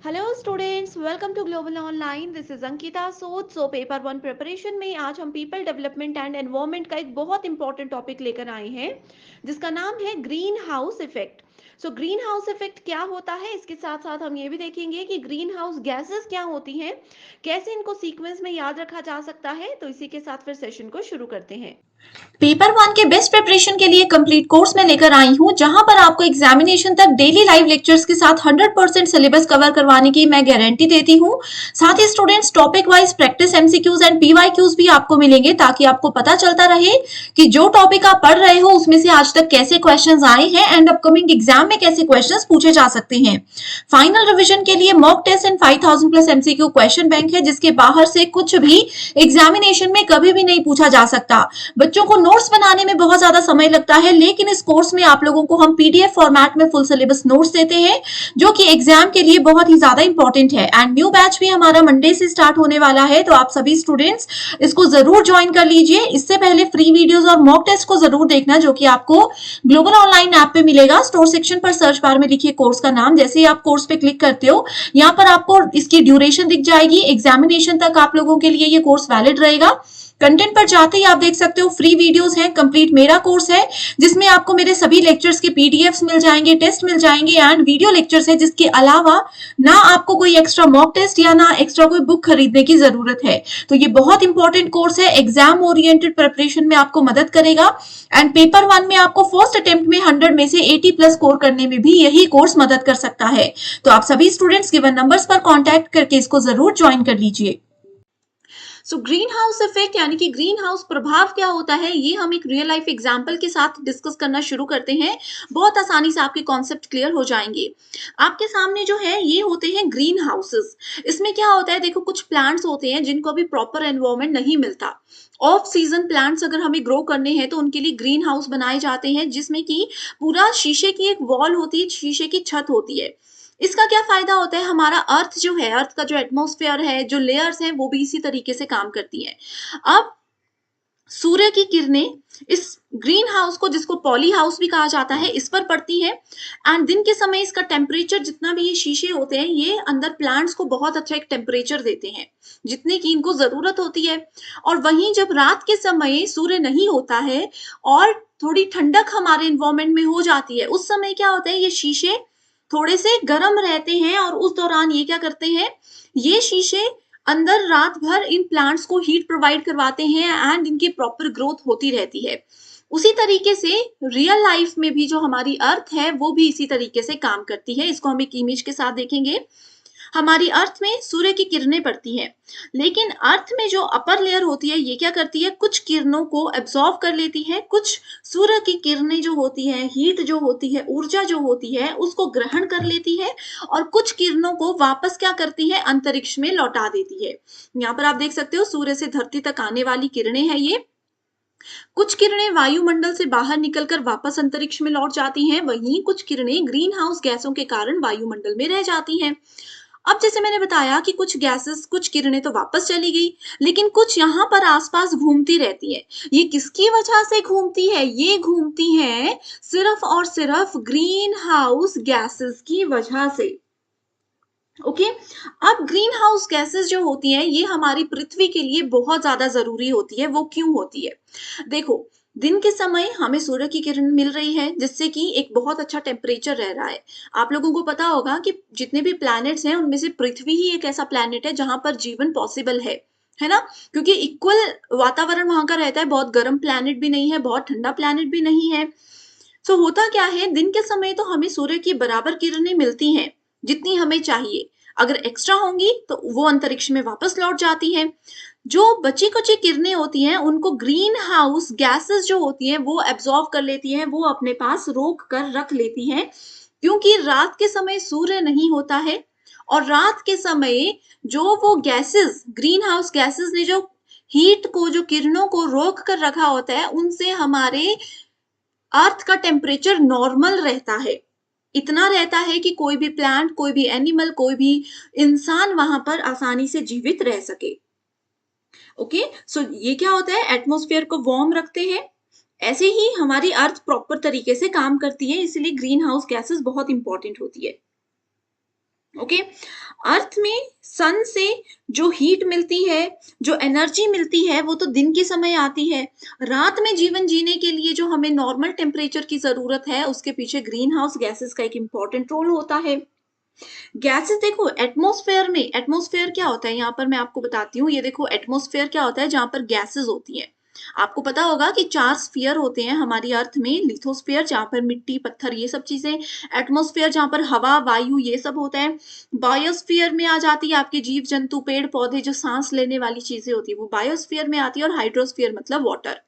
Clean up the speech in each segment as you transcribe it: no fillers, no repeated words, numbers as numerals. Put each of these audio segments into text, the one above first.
Hello students, welcome to global online. This is Ankita Sood. Paper one preparation में आज हम people development and environment का एक बहुत इंपॉर्टेंट टॉपिक लेकर आए हैं जिसका नाम है green house effect. Green house effect क्या होता है, इसके साथ साथ हम ये भी देखेंगे कि ग्रीन हाउस गैसेस क्या होती हैं, कैसे इनको सीक्वेंस में याद रखा जा सकता है। तो इसी के साथ फिर सेशन को शुरू करते हैं। पेपर वन के बेस्ट प्रिपरेशन के लिए कंप्लीट कोर्स में लेकर आई हूँ, जहां पर आपको एग्जामिनेशन तक डेली लाइव लेक्चर्स के साथ 100% सिलेबस कवर करवाने की मैं गारंटी देती हूँ। साथ ही students topic wise practice MCQs and PYQs भी आपको मिलेंगे, ताकि आपको पता चलता रहे कि जो टॉपिक आप पढ़ रहे हो उसमें से आज तक कैसे क्वेश्चन आए हैं एंड अपकमिंग एग्जाम में कैसे क्वेश्चन पूछे जा सकते हैं। फाइनल रिविजन के लिए mock test and 5000 plus MCQ question bank है, जिसके बाहर से कुछ भी एग्जामिनेशन में कभी भी नहीं पूछा जा सकता। बच्चों को नोट्स बनाने में बहुत ज्यादा समय लगता है, लेकिन इस कोर्स में आप लोगों को हम पीडीएफ फॉर्मेट में फुल सिलेबस नोट्स देते हैं, जो कि एग्जाम के लिए बहुत ही ज्यादा इंपॉर्टेंट है। एंड न्यू बैच भी हमारा मंडे से स्टार्ट होने वाला है, तो आप सभी स्टूडेंट्स इसको जरूर ज्वाइन कर लीजिए। इससे पहले फ्री वीडियोस और मॉक टेस्ट को जरूर देखना, जो कि आपको ग्लोबल ऑनलाइन ऐप पे मिलेगा। स्टोर सेक्शन पर सर्च बार में लिखिए कोर्स का नाम। जैसे ही आप कोर्स पे क्लिक करते हो, यहाँ पर आपको इसकी ड्यूरेशन दिख जाएगी। एग्जामिनेशन तक आप लोगों के लिए ये कोर्स वैलिड रहेगा। कंटेंट पर जाते ही आप देख सकते हो फ्री वीडियोस हैं, कंप्लीट मेरा कोर्स है, जिसमें आपको मेरे सभी लेक्चर्स के पीडीएफ्स मिल जाएंगे, टेस्ट मिल जाएंगे एंड वीडियो लेक्चर्स है, जिसके अलावा ना आपको कोई एक्स्ट्रा मॉक टेस्ट या ना एक्स्ट्रा कोई बुक खरीदने की जरूरत है। तो ये बहुत इंपॉर्टेंट कोर्स है, एग्जाम ओरिएंटेड प्रिपरेशन में आपको मदद करेगा। एंड पेपर वन में आपको फर्स्ट अटेम्प्ट में 100 में से 80 प्लस स्कोर करने में भी यही कोर्स मदद कर सकता है। तो आप सभी स्टूडेंट्स गिवन नंबर्स पर कॉन्टैक्ट करके इसको जरूर ज्वाइन कर लीजिए। ग्रीन हाउस इफेक्ट यानी कि ग्रीन हाउस प्रभाव क्या होता है, ये हम एक रियल लाइफ एग्जांपल के साथ डिस्कस करना शुरू करते हैं। बहुत आसानी से आपके कॉन्सेप्ट क्लियर हो जाएंगे। आपके सामने जो है ये होते हैं ग्रीन हाउसेस। इसमें क्या होता है, देखो कुछ प्लांट्स होते हैं जिनको अभी प्रॉपर एनवायरनमेंट नहीं मिलता। ऑफ सीजन प्लांट्स अगर हमें ग्रो करने हैं तो उनके लिए ग्रीन हाउस बनाए जाते हैं, जिसमें कि पूरा शीशे की एक वॉल होती है, शीशे की छत होती है। इसका क्या फायदा होता है, हमारा अर्थ जो है, अर्थ का जो एटमॉस्फेयर है, जो लेयर्स हैं, वो भी इसी तरीके से काम करती हैं। अब सूर्य की किरणें इस ग्रीन हाउस को, जिसको पॉली हाउस भी कहा जाता है, इस पर पड़ती है। एंड दिन के समय इसका टेम्परेचर, जितना भी ये शीशे होते हैं, ये अंदर प्लांट्स को बहुत अच्छा एक टेम्परेचर देते हैं, जितने की इनको जरूरत होती है। और वहीं जब रात के समय सूर्य नहीं होता है और थोड़ी ठंडक हमारे इन्वायरमेंट में हो जाती है, उस समय क्या होता है, ये शीशे थोड़े से गर्म रहते हैं और उस दौरान ये क्या करते हैं, ये शीशे अंदर रात भर इन प्लांट्स को हीट प्रोवाइड करवाते हैं एंड इनकी प्रॉपर ग्रोथ होती रहती है। उसी तरीके से रियल लाइफ में भी जो हमारी अर्थ है वो भी इसी तरीके से काम करती है। इसको हम एक इमेज के साथ देखेंगे। हमारी अर्थ में सूर्य की किरणें पड़ती हैं, लेकिन अर्थ में जो अपर लेयर होती है ये क्या करती है, कुछ किरणों को एब्जॉर्ब कर लेती है, कुछ सूर्य की किरणें जो होती है, हीट जो होती है, ऊर्जा जो होती है, उसको ग्रहण कर लेती है और कुछ किरणों को वापस क्या करती है, अंतरिक्ष में लौटा देती है। यहाँ पर आप देख सकते हो सूर्य से धरती तक आने वाली किरणें हैं ये। कुछ किरणें वायुमंडल से बाहर निकलकर वापस अंतरिक्ष में लौट जाती हैं, वहीं कुछ किरणें ग्रीन हाउस गैसों के कारण वायुमंडल में रह जाती हैं। अब जैसे मैंने बताया कि कुछ गैसेस, कुछ किरणें तो वापस चली गई, लेकिन कुछ यहाँ पर आसपास घूमती रहती है। ये किसकी वजह से घूमती है, ये घूमती है सिर्फ और सिर्फ ग्रीन हाउस गैसेस की वजह से। ओके अब ग्रीन हाउस गैसेस जो होती हैं ये हमारी पृथ्वी के लिए बहुत ज्यादा जरूरी होती है। वो क्यों होती है, देखो दिन के समय हमें सूर्य की किरण मिल रही है, जिससे कि एक बहुत अच्छा टेम्परेचर रह रहा है। आप लोगों को पता होगा कि जितने भी प्लैनेट्स हैं उनमें से पृथ्वी ही एक ऐसा प्लैनेट है जहां पर जीवन पॉसिबल है ना, क्योंकि इक्वल वातावरण वहां का रहता है। बहुत गर्म प्लैनेट भी नहीं है, बहुत ठंडा प्लैनेट भी नहीं है। सो होता क्या है, दिन के समय तो हमें सूर्य की बराबर किरणें मिलती हैं जितनी हमें चाहिए। अगर एक्स्ट्रा होंगी तो वो अंतरिक्ष में वापस लौट जाती हैं। जो बची कुची किरणें होती हैं उनको ग्रीन हाउस गैसेस जो होती हैं वो एब्जॉर्ब कर लेती हैं, वो अपने पास रोक कर रख लेती हैं, क्योंकि रात के समय सूर्य नहीं होता है। और रात के समय जो वो गैसेस, ग्रीन हाउस गैसेस ने जो हीट को, जो किरणों को रोक कर रखा होता है, उनसे हमारे अर्थ का टेम्परेचर नॉर्मल रहता है। इतना रहता है कि कोई भी प्लांट, कोई भी एनिमल, कोई भी इंसान वहां पर आसानी से जीवित रह सके। ओके सो ये क्या होता है, एटमॉस्फेयर को वार्म रखते हैं। ऐसे ही हमारी अर्थ प्रॉपर तरीके से काम करती है, इसलिए ग्रीन हाउस गैसेस बहुत इंपॉर्टेंट होती है। ओके अर्थ में सन से जो हीट मिलती है, जो एनर्जी मिलती है, वो तो दिन के समय आती है। रात में जीवन जीने के लिए जो हमें नॉर्मल टेम्परेचर की ज़रूरत है, उसके पीछे ग्रीन हाउस गैसेज़ का एक इम्पोर्टेंट रोल होता है। गैसेज़ देखो एटमॉस्फेयर क्या होता है, यहाँ पर मैं आपको बताती हूँ। ये देखो एटमॉस्फेयर क्या होता है, जहाँ पर गैसेज़ होती हैं। आपको पता होगा कि 4 स्फीयर होते हैं हमारी अर्थ में, लिथोस्फीयर जहाँ पर मिट्टी, पत्थर ये सब चीज़ें, एटमॉस्फेयर जहाँ पर हवा, वायु ये सब होता है। बायोस्फीयर में आ जाती है आपके जीव-जंतु, पेड़-पौधे जो सांस लेने वाली चीज़ें होती है, वो बायोस्फीयर में आती है, और हाइड्रोस्फीयर मतलब वाटर।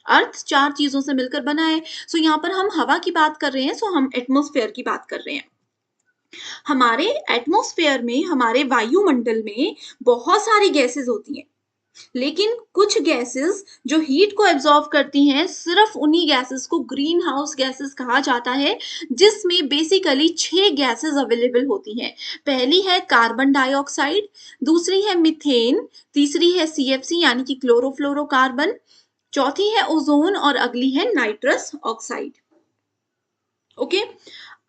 अर्थ 4 चीज़ों से मिलकर बना है। सो यहाँ पर हम हवा की बात कर रहे हैं, सो हम एटमॉस्फेयर की बात कर रहे हैं। हमारे एटमॉस्फेयर में, हमारे वायुमंडल में बहुत सारी गैसेस होती हैं, लेकिन कुछ गैसेस जो हीट को एब्जॉर्ब करती हैं, सिर्फ उन्हीं गैसेस को ग्रीन हाउस गैसेस कहा जाता है, जिसमें बेसिकली 6 गैसेस अवेलेबल होती हैं। पहली है कार्बन डाइऑक्साइड, दूसरी है मीथेन, तीसरी है सीएफसी यानी कि क्लोरोफ्लोरोकार्बन, चौथी है ओजोन, और अगली है नाइट्रस ऑक्साइड। ओके,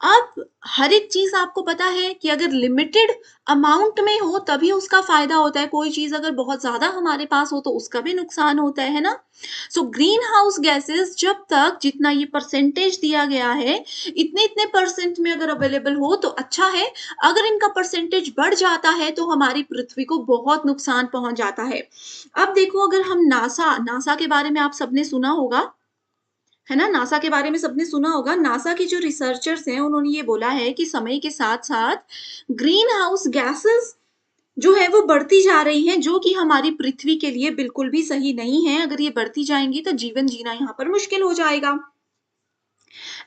अब हर एक चीज आपको पता है कि अगर लिमिटेड अमाउंट में हो तभी उसका फायदा होता है। कोई चीज अगर बहुत ज्यादा हमारे पास हो तो उसका भी नुकसान होता है ना। सो ग्रीन हाउस गैसेस जब तक जितना ये परसेंटेज दिया गया है, इतने इतने परसेंट में अगर अवेलेबल हो तो अच्छा है। अगर इनका परसेंटेज बढ़ जाता है तो हमारी पृथ्वी को बहुत नुकसान पहुंच जाता है। अब देखो, अगर हम नासा के बारे में आप सबने सुना होगा, है ना, नासा के बारे में सबने सुना होगा। नासा के जो रिसर्चर्स हैं, उन्होंने ये बोला है कि समय के साथ-साथ ग्रीन हाउस गैसेस जो है वो बढ़ती जा रही हैं, जो कि हमारी पृथ्वी के लिए बिल्कुल भी सही नहीं है। अगर ये बढ़ती जाएँगी तो जीवन जीना यहाँ पर मुश्किल हो जाएगा।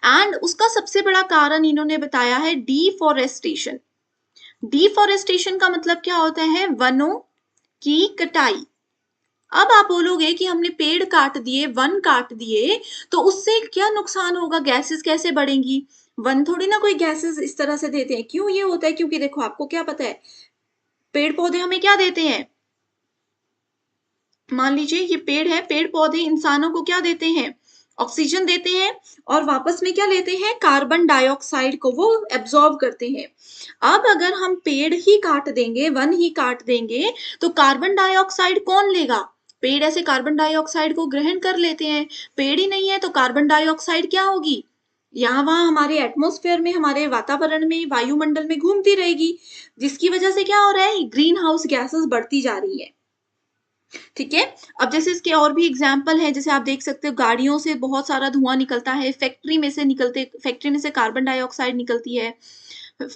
एंड उसका सबसे बड़ा कारण इन्होंने बताया है डिफॉरेस्टेशन। डिफॉरेस्टेशन का मतलब क्या होता है? वनों की कटाई। अब आप बोलोगे कि हमने पेड़ काट दिए, वन काट दिए, तो उससे क्या नुकसान होगा? गैसेस कैसे बढ़ेंगी? वन थोड़ी ना कोई गैसेस इस तरह से देते हैं। क्यों ये होता है? क्योंकि देखो, आपको क्या पता है, पेड़-पौधे हमें क्या देते हैं? मान लीजिए ये पेड़ है, पेड़-पौधे इंसानों को क्या देते हैं? ऑक्सीजन देते हैं, और वापस में क्या लेते हैं? कार्बन डाइऑक्साइड को वो एब्जॉर्ब करते हैं। अब अगर हम पेड़ ही काट देंगे, वन ही काट देंगे, तो कार्बन डाइऑक्साइड कौन लेगा? पेड़ ऐसे कार्बन डाइऑक्साइड को ग्रहण कर लेते हैं। पेड़ ही नहीं है तो कार्बन डाइऑक्साइड क्या होगी? यहाँ वहां हमारे एटमॉस्फेयर में, हमारे वातावरण में, वायुमंडल में घूमती रहेगी, जिसकी वजह से क्या हो रहा है? ग्रीन हाउस गैसेस बढ़ती जा रही है। ठीक है। अब जैसे इसके और भी एग्जाम्पल है, जैसे आप देख सकते हो गाड़ियों से बहुत सारा धुआं निकलता है, फैक्ट्री में से कार्बन डाइऑक्साइड निकलती है,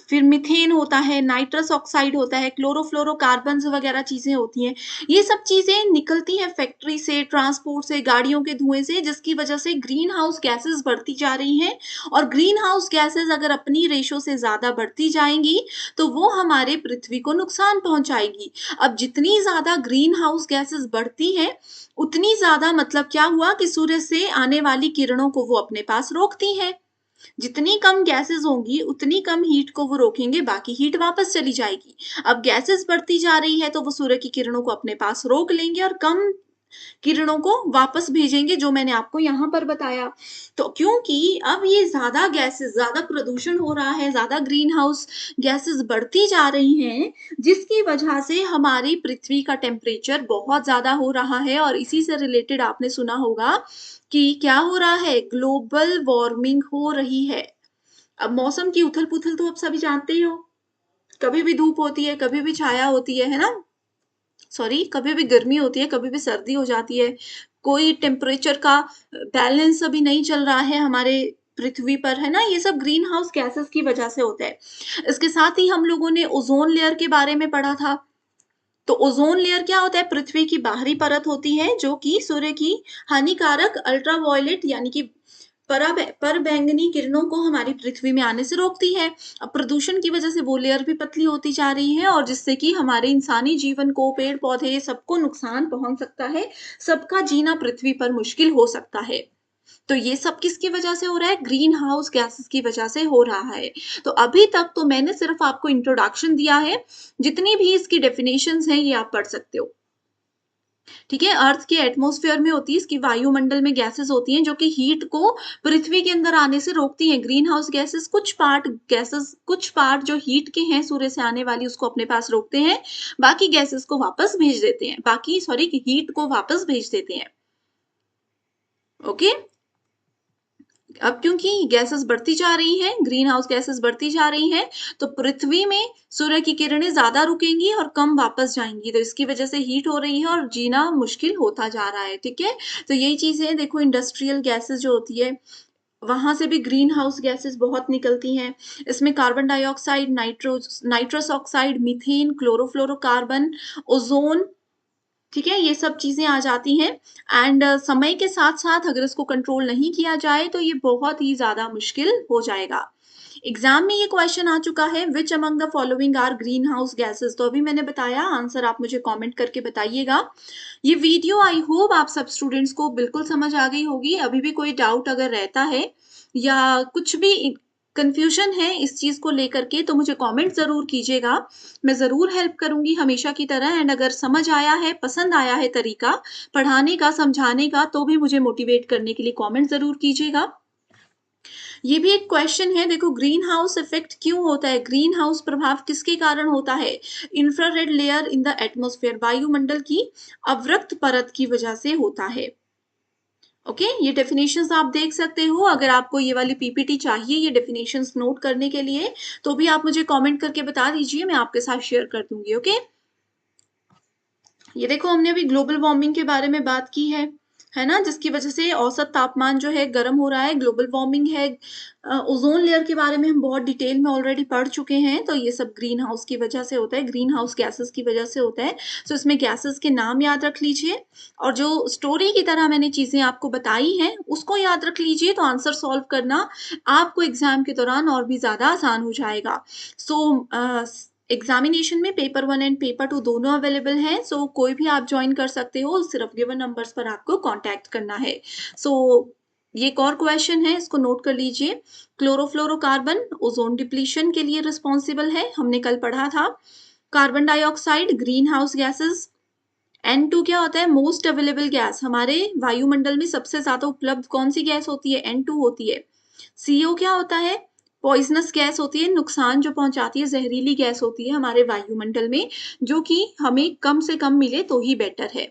फिर मीथेन होता है, नाइट्रस ऑक्साइड होता है, क्लोरोफ्लोरोकार्बन्स वगैरह चीजें होती हैं। ये सब चीजें निकलती हैं फैक्ट्री से, ट्रांसपोर्ट से, गाड़ियों के धुएं से, जिसकी वजह से ग्रीन हाउस गैसेस बढ़ती जा रही हैं। और ग्रीन हाउस गैसेस अगर अपनी रेशो से ज्यादा बढ़ती जाएंगी तो वो हमारे पृथ्वी को नुकसान पहुंचाएगी। अब जितनी ज्यादा ग्रीन हाउस गैसेस बढ़ती हैं, उतनी ज्यादा मतलब क्या हुआ कि सूर्य से आने वाली किरणों को वो अपने पास रोकती हैं। जितनी कम गैसेस होंगी उतनी कम हीट को वो रोकेंगे, बाकी हीट वापस चली जाएगी। अब गैसेस बढ़ती जा रही है तो वो सूर्य की किरणों को अपने पास रोक लेंगे और कम किरणों को वापस भेजेंगे, जो मैंने आपको यहाँ पर बताया। तो क्योंकि अब ये ज्यादा गैसेस, ज्यादा प्रदूषण हो रहा है, ज्यादा ग्रीन हाउस गैसेस बढ़ती जा रही हैं, जिसकी वजह से हमारी पृथ्वी का टेम्परेचर बहुत ज्यादा हो रहा है। और इसी से रिलेटेड आपने सुना होगा कि क्या हो रहा है? ग्लोबल वार्मिंग हो रही है। अब मौसम की उथल-पुथल तो आप सभी जानते ही हो। कभी भी धूप होती है, कभी भी छाया होती है ना? सॉरी, कभी भी गर्मी होती है, कभी भी सर्दी हो जाती है। कोई टेम्परेचर का बैलेंस अभी नहीं चल रहा है हमारे पृथ्वी पर, है ना? ये सब ग्रीन हाउस गैसेस की वजह से होता है। इसके साथ ही हम लोगों ने ओज़ोन लेयर के बारे में पढ़ा था। तो ओज़ोन लेयर क्या होता है? पृथ्वी की बाहरी परत होती है, जो कि सूर्य की हानिकारक अल्ट्रावायलेट यानी कि परबैंगनी किरणों को हमारी पृथ्वी में आने से रोकती है। अब प्रदूषण की वजह से वो लेयर भी पतली होती जा रही है, और जिससे कि हमारे इंसानी जीवन को, पेड़-पौधे सबको नुकसान पहुँच सकता है। सबका जीना पृथ्वी पर मुश्किल हो सकता है। तो ये सब किसकी वजह से हो रहा है? ग्रीन हाउस गैसेस की वजह से हो रहा है। तो अभी तक तो मैंने सिर्फ आपको इंट्रोडक्शन दिया है। जितनी भी इसकी डेफिनेशंस हैं ये आप पढ़ सकते हो। ठीक है, अर्थ के एटमॉस्फेयर में होती है, इसकी वायुमंडल में गैसेस होती हैं जो कि हीट को पृथ्वी के अंदर आने से रोकती हैं। ग्रीन हाउस गैसेस कुछ पार्ट जो हीट के हैं सूर्य से आने वाली उसको अपने पास रोकते हैं, बाकी गैसेस को वापस भेज देते हैं, हीट को वापस भेज देते हैं। ओके, अब क्योंकि गैसेस बढ़ती जा रही हैं, ग्रीन हाउस गैसेस बढ़ती जा रही हैं, तो पृथ्वी में सूर्य की किरणें ज्यादा रुकेंगी और कम वापस जाएंगी, तो इसकी वजह से हीट हो रही है और जीना मुश्किल होता जा रहा है। ठीक है, तो यही चीज है। देखो, इंडस्ट्रियल गैसेस जो होती है वहां से भी ग्रीन हाउस गैसेस बहुत निकलती हैं। इसमें carbon dioxide, nitrous oxide, methane, chlorofluorocarbon, ozone, ठीक है, ये सब चीजें आ जाती हैं। एंड समय के साथ साथ अगर इसको कंट्रोल नहीं किया जाए तो ये बहुत ही ज्यादा मुश्किल हो जाएगा। एग्जाम में ये क्वेश्चन आ चुका है, which among the following are greenhouse gases. तो अभी मैंने बताया, आंसर आप मुझे कमेंट करके बताइएगा। ये वीडियो आई होप आप सब स्टूडेंट्स को बिल्कुल समझ आ गई होगी। अभी भी कोई डाउट अगर रहता है या कुछ भी कंफ्यूजन है इस चीज को लेकर के तो मुझे कमेंट जरूर कीजिएगा, मैं जरूर हेल्प करूंगी हमेशा की तरह। एंड अगर समझ आया है, पसंद आया है तरीका पढ़ाने का, समझाने का, तो भी मुझे मोटिवेट करने के लिए कमेंट जरूर कीजिएगा। ये भी एक क्वेश्चन है, देखो, ग्रीन हाउस इफेक्ट क्यों होता है, ग्रीन हाउस प्रभाव किसके कारण होता है। Infrared layer in the atmosphere, वायुमंडल की अवरक्त परत की वजह से होता है। ओके, ये डेफिनेशंस आप देख सकते हो। अगर आपको ये वाली पीपीटी चाहिए ये डेफिनेशंस नोट करने के लिए, तो भी आप मुझे कमेंट करके बता दीजिए, मैं आपके साथ शेयर कर दूंगी। ओके, ये देखो, हमने अभी ग्लोबल वार्मिंग के बारे में बात की है ना, जिसकी वजह से औसत तापमान जो है गर्म हो रहा है, ग्लोबल वार्मिंग है। ओजोन लेयर के बारे में हम बहुत डिटेल में ऑलरेडी पढ़ चुके हैं, तो ये सब ग्रीन हाउस की वजह से होता है, ग्रीन हाउस गैसेस की वजह से होता है। तो इसमें गैसेस के नाम याद रख लीजिए और जो स्टोरी की तरह मैंने चीजें आपको बताई हैं उसको याद रख लीजिए, तो आंसर सॉल्व करना आपको एग्जाम के दौरान और भी ज्यादा आसान हो जाएगा। एग्जामिनेशन में पेपर 1 एंड पेपर 2 दोनों अवेलेबल हैं, सो कोई भी आप ज्वाइन कर सकते हो, सिर्फ गिवन नंबर्स पर आपको कांटेक्ट करना है। सो ये एक और क्वेश्चन है, इसको नोट कर लीजिए। क्लोरोफ्लोरोकार्बन ओजोन डिप्लीशन के लिए रिस्पॉन्सिबल है, हमने कल पढ़ा था। Carbon dioxide green house gases. N2 क्या होता है, मोस्ट अवेलेबल गैस, हमारे वायुमंडल में सबसे ज्यादा उपलब्ध कौन सी गैस होती है, N2 होती है। CO क्या होता है, पॉइजनस गैस होती है, नुकसान जो पहुंचाती है, जहरीली गैस होती है हमारे वायुमंडल में, जो कि हमें कम से कम मिले तो ही बेटर है।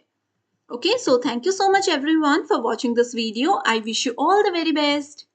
Okay, so thank you so much everyone for watching this video. I wish you all the very best.